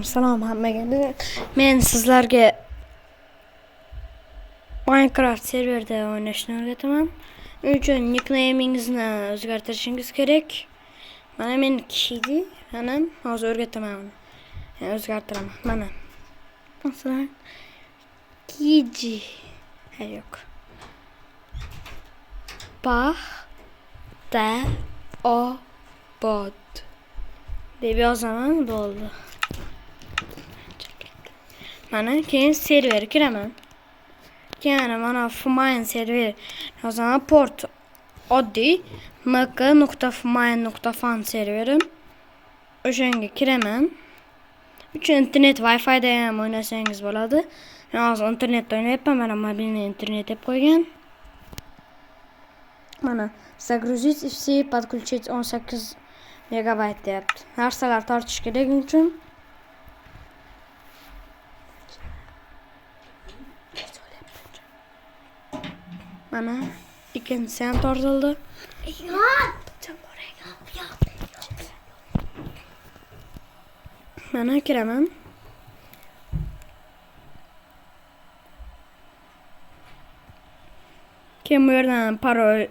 Salom hammaga. Men sizlarga Minecraft serverda o'ynashni o'rgataman. Uning uchun nicknamingizni o'zgartirishingiz kerak. Mana men Kidi, mana hozir o'rgataman uni. O'zgartiraman. Mana. Masalan, Kidi. Yo'q. Paxta obod deb yozaman, bo'ldi. Mana keyin server kiraman. Keyin mana fmain server yozaman, port oddiy mk.fmain.fan serverim. O'shanga kiraman. Uchun internet Wi-Fi da ham o'ynasangiz bo'ladi. Men hozir internetda o'ynayapman, mana mobilniy internet deb qo'ygan. Mana загрузить все, подключить 18 megabayt deyapti. Narsalar tortish kerak uchun. Mana ikkinchisi ham tortildi. Mana kiraman. Keyin bu yerdan parol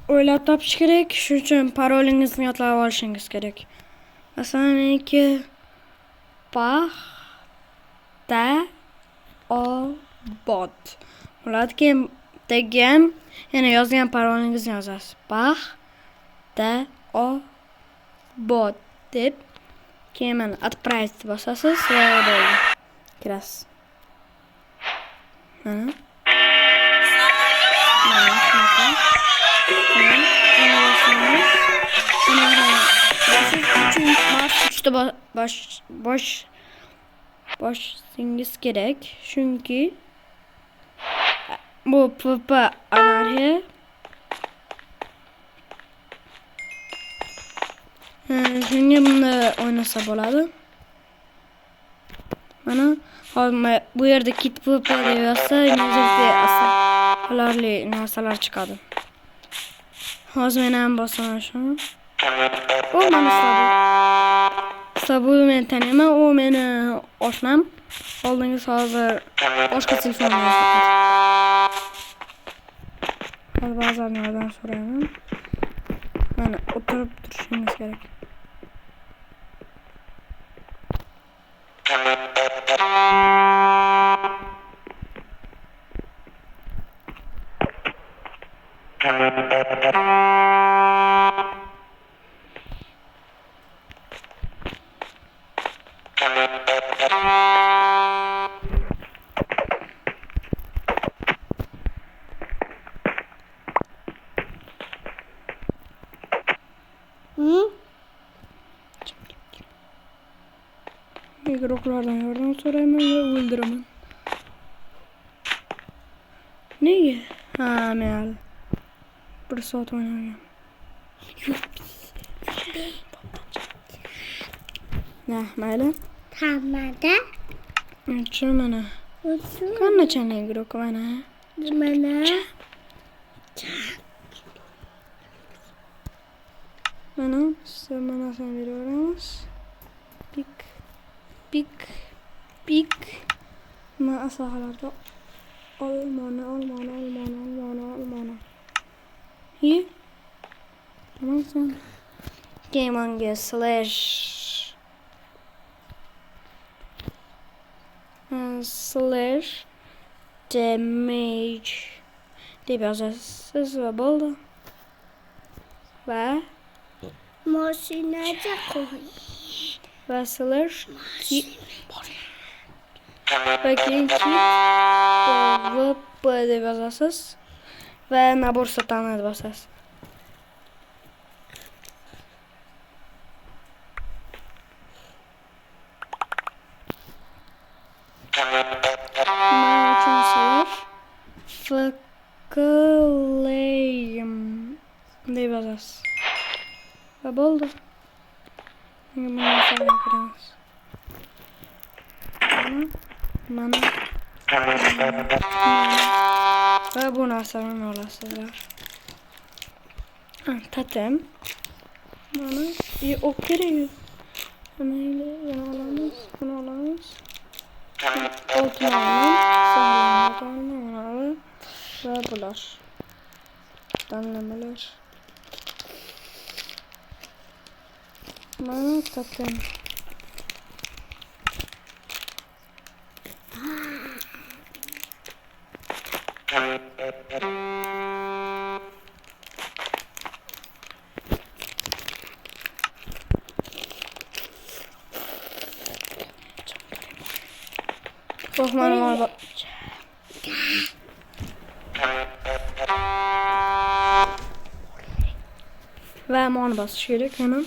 o'ylab topish kerak. Shuning uchun parolingizni yodlab olishingiz kerak. Masalan, meniki paxta obod. Bo'ladi. Keyin degan yana yozgan parolingizni yozasiz. Paxta obod deb keyin mana отправить bosasiz va bo'ldi. Kirasiz. Mana boshingiz kerak, chunki bu PvP anarxiya. Shunga buni o'ynasa bo'ladi. Mana hozir bu yerda kit PvP deb yozsa, yuzingizga asalari narsalar chiqadi. Hozir men ham bosaman shuni. O mana Sabu men taniyman, u meni oshnam. Oldingiz hozir boshqa telefonga yozdim. Hozir ba'zan yordam so'rayman. Mana o'tirib turishingiz kerak. Mikroflardan yordam so'rayman va o'ldiraman. Nega? Ha, men bir soat o'ynagan. Nah, mayli. Tamada. Shu mana. Qanacha negrok mana? Mana. Mana, siz mana sen beraveramiz. Pik. Ma asahalarda olmana. Hi. Tamam. Game on slash damage deb yozasiz va bo'ldi. Va Mashinaga qo'y. Va slash keyin PvP deb yozasiz va nabor sotani deb yozasiz. Faklayım deb yozasiz. Va bo'ldi. Mana va bu narsani olasizlar. Tatem. Mana o kerak. Mayli, yana olamiz. Oltun alalım. Sağlam alalım. Ve bular. Damlameler. Bana takın. Korkmanım var bak. Ve mana basış gerek hemen.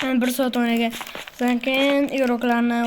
Ben bir saat oynagan. Keyin yoruklarni